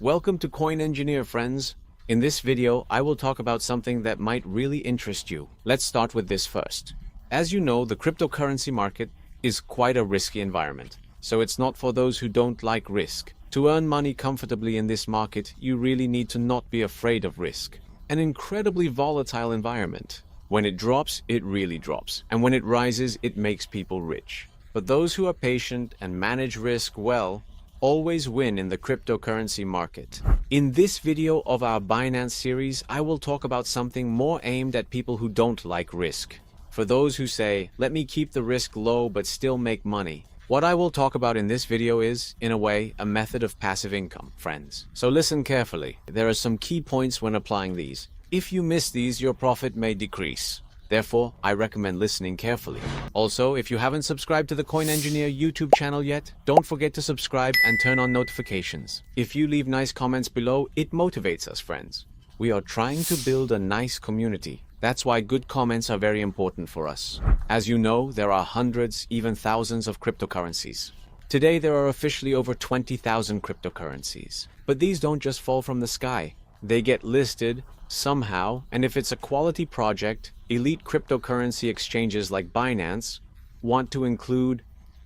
Welcome to Coin Engineer, friends. In this video, I will talk about something that might really interest you. Let's start with this first. As you know, the cryptocurrency market is quite a risky environment, so it's not for those who don't like risk. To earn money comfortably in this market, you really need to not be afraid of risk. An incredibly volatile environment. When it drops, it really drops, and when it rises, it makes people rich. But those who are patient and manage risk well always win in the cryptocurrency market. In this video of our Binance series, I will talk about something more aimed at people who don't like risk. For those who say, let me keep the risk low but still make money. What I will talk about in this video is, in a way, a method of passive income, friends. So listen carefully. There are some key points when applying these. If you miss these, your profit may decrease. Therefore, I recommend listening carefully. Also, if you haven't subscribed to the Coin Engineer YouTube channel yet, don't forget to subscribe and turn on notifications. If you leave nice comments below, it motivates us, friends. We are trying to build a nice community. That's why good comments are very important for us. As you know, there are hundreds, even thousands of cryptocurrencies. Today, there are officially over 20,000 cryptocurrencies. But these don't just fall from the sky. They get listed somehow, and if it's a quality project, elite cryptocurrency exchanges like Binance want to include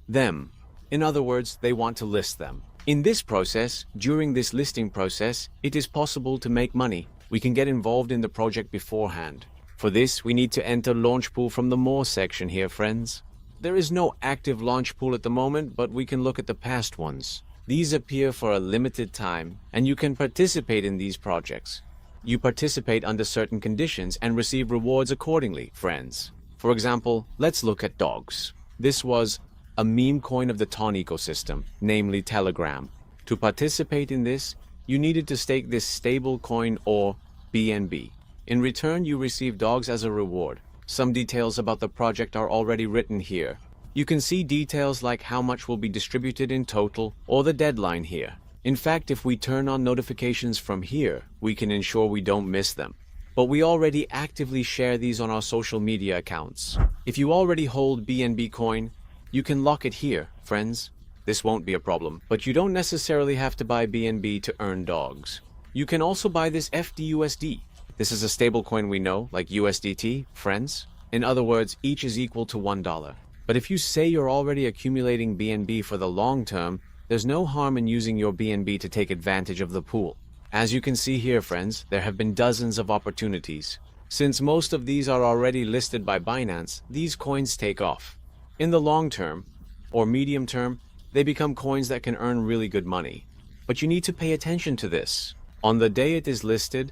them. In other words, they want to list them. In this process, during this listing process, it is possible to make money. We can get involved in the project beforehand. For this, we need to enter Launchpool from the More section here, friends. There is no active Launchpool at the moment, but we can look at the past ones. These appear for a limited time, and you can participate in these projects. You participate under certain conditions and receive rewards accordingly, friends. For example, let's look at dogs. This was a meme coin of the Ton ecosystem, namely Telegram. To participate in this, you needed to stake this stable coin or BNB. In return, you receive dogs as a reward. Some details about the project are already written here. You can see details like how much will be distributed in total or the deadline here. In fact, if we turn on notifications from here, we can ensure we don't miss them. But we already actively share these on our social media accounts. If you already hold BNB coin, you can lock it here, friends. This won't be a problem, but you don't necessarily have to buy BNB to earn dogs. You can also buy this FDUSD. This is a stable coin we know, like USDT, friends. In other words, each is equal to $1. But if you say you're already accumulating BNB for the long term, there's no harm in using your BNB to take advantage of the pool. As you can see here, friends, there have been dozens of opportunities. Since most of these are already listed by Binance, these coins take off. In the long term, or medium term, they become coins that can earn really good money. But you need to pay attention to this. On the day it is listed,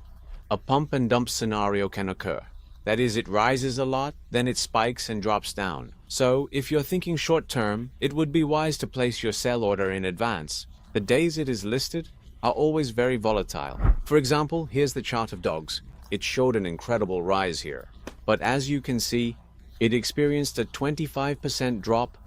a pump and dump scenario can occur. That is, it rises a lot, then it spikes and drops down. So, if you're thinking short term, it would be wise to place your sell order in advance. The days it is listed are always very volatile. For example, here's the chart of dogs. It showed an incredible rise here. But as you can see, it experienced a 25% drop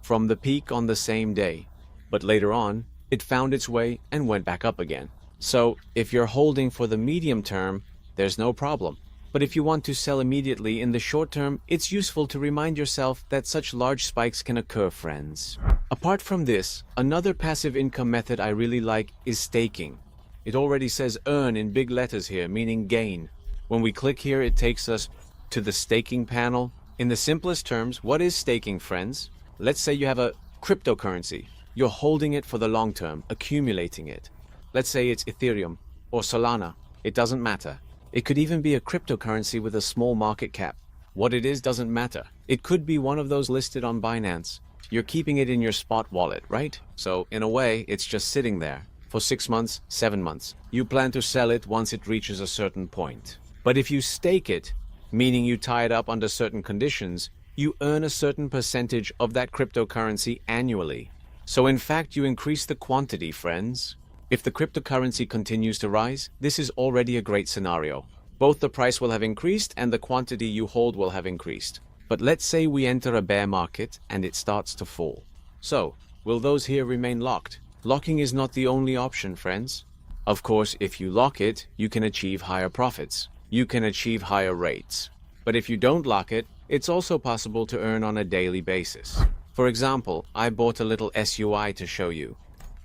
from the peak on the same day. But later on, it found its way and went back up again. So, if you're holding for the medium term, there's no problem. But if you want to sell immediately in the short term, it's useful to remind yourself that such large spikes can occur, friends. Apart from this, another passive income method I really like is staking. It already says earn in big letters here, meaning gain. When we click here, it takes us to the staking panel. In the simplest terms, what is staking, friends? Let's say you have a cryptocurrency. You're holding it for the long term, accumulating it. Let's say it's Ethereum or Solana. It doesn't matter. It could even be a cryptocurrency with a small market cap. What it is doesn't matter. It could be one of those listed on Binance. You're keeping it in your spot wallet, right? So, in a way, it's just sitting there for 6 months, 7 months. You plan to sell it once it reaches a certain point. But if you stake it, meaning you tie it up under certain conditions, you earn a certain percentage of that cryptocurrency annually. So, in fact, you increase the quantity, friends. If the cryptocurrency continues to rise, this is already a great scenario. Both the price will have increased and the quantity you hold will have increased. But let's say we enter a bear market and it starts to fall. So, will those here remain locked? Locking is not the only option, friends. Of course, if you lock it, you can achieve higher profits. You can achieve higher rates. But if you don't lock it, it's also possible to earn on a daily basis. For example, I bought a little SUI to show you.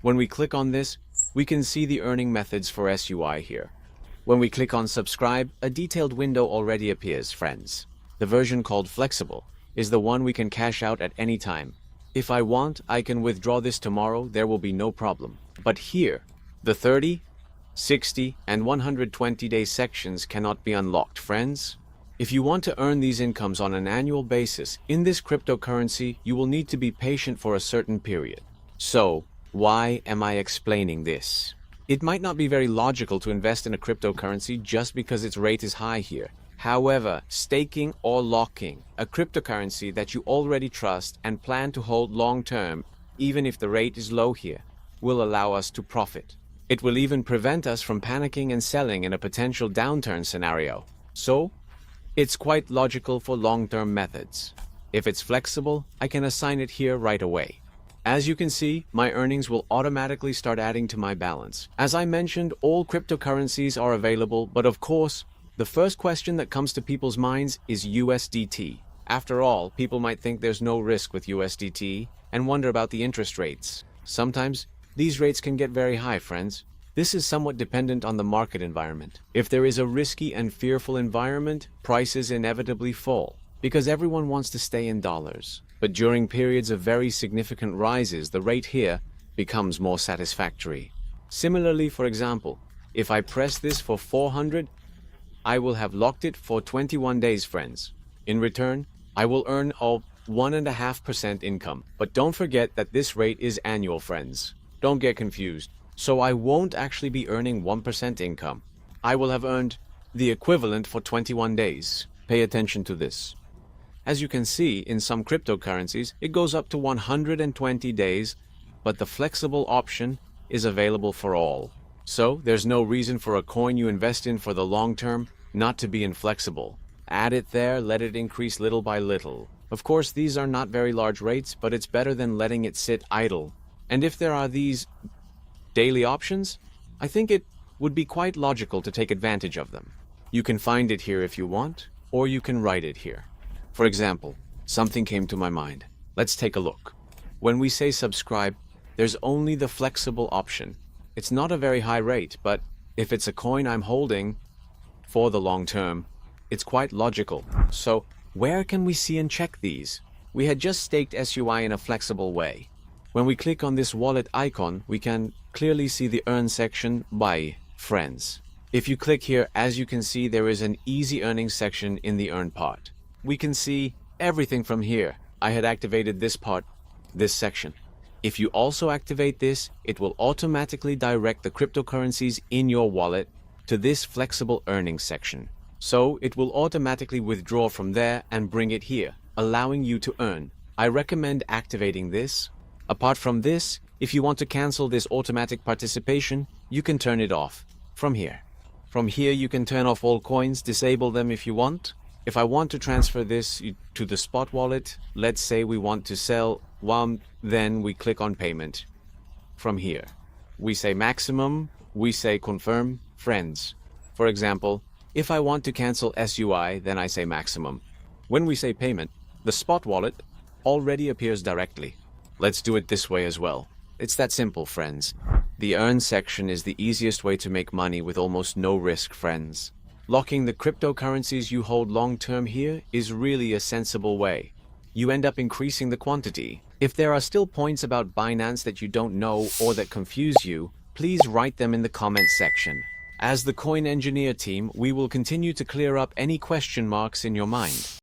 When we click on this, we can see the earning methods for SUI here. When we click on subscribe, a detailed window already appears, friends. The version called flexible is the one we can cash out at any time. If I want, I can withdraw this tomorrow, there will be no problem. But here, the 30, 60, and 120-day sections cannot be unlocked, friends. If you want to earn these incomes on an annual basis in this cryptocurrency, you will need to be patient for a certain period. So, why am I explaining this? It might not be very logical to invest in a cryptocurrency just because its rate is high here. However, staking or locking a cryptocurrency that you already trust and plan to hold long-term, even if the rate is low here, will allow us to profit. It will even prevent us from panicking and selling in a potential downturn scenario. So, it's quite logical for long-term methods. If it's flexible, I can assign it here right away. As you can see, my earnings will automatically start adding to my balance. As I mentioned, all cryptocurrencies are available, but of course, the first question that comes to people's minds is USDT. After all, people might think there's no risk with USDT and wonder about the interest rates. Sometimes, these rates can get very high, friends. This is somewhat dependent on the market environment. If there is a risky and fearful environment, prices inevitably fall, because everyone wants to stay in dollars. But during periods of very significant rises, the rate here becomes more satisfactory. Similarly, for example, if I press this for 400, I will have locked it for 21 days, friends. In return, I will earn a 1.5% income. But don't forget that this rate is annual, friends. Don't get confused. So I won't actually be earning 1% income. I will have earned the equivalent for 21 days. Pay attention to this. As you can see, in some cryptocurrencies, it goes up to 120 days, but the flexible option is available for all. So there's no reason for a coin you invest in for the long term not to be inflexible. Add it there, let it increase little by little. Of course, these are not very large rates, but it's better than letting it sit idle. And if there are these daily options, I think it would be quite logical to take advantage of them. You can find it here if you want, or you can write it here. For example, something came to my mind. Let's take a look. When we say subscribe, there's only the flexible option. It's not a very high rate, but if it's a coin I'm holding for the long term, it's quite logical. So where can we see and check these? We had just staked SUI in a flexible way. When we click on this wallet icon, we can clearly see the earn section by friends. If you click here, as you can see, there is an easy earnings section in the earn part. We can see everything from here. I had activated this part, this section. If you also activate this, it will automatically direct the cryptocurrencies in your wallet to this flexible earnings section. So it will automatically withdraw from there and bring it here, allowing you to earn. I recommend activating this. Apart from this, if you want to cancel this automatic participation, you can turn it off from here. From here, you can turn off all coins, disable them if you want. If I want to transfer this to the spot wallet, let's say we want to sell one, then we click on payment. From here, we say maximum, we say confirm, friends. For example, if I want to cancel SUI, then I say maximum. When we say payment, the spot wallet already appears directly. Let's do it this way as well. It's that simple, friends. The earn section is the easiest way to make money with almost no risk, friends. Locking the cryptocurrencies you hold long-term here is really a sensible way. You end up increasing the quantity. If there are still points about Binance that you don't know or that confuse you, please write them in the comments section. As the Coin Engineer team, we will continue to clear up any question marks in your mind.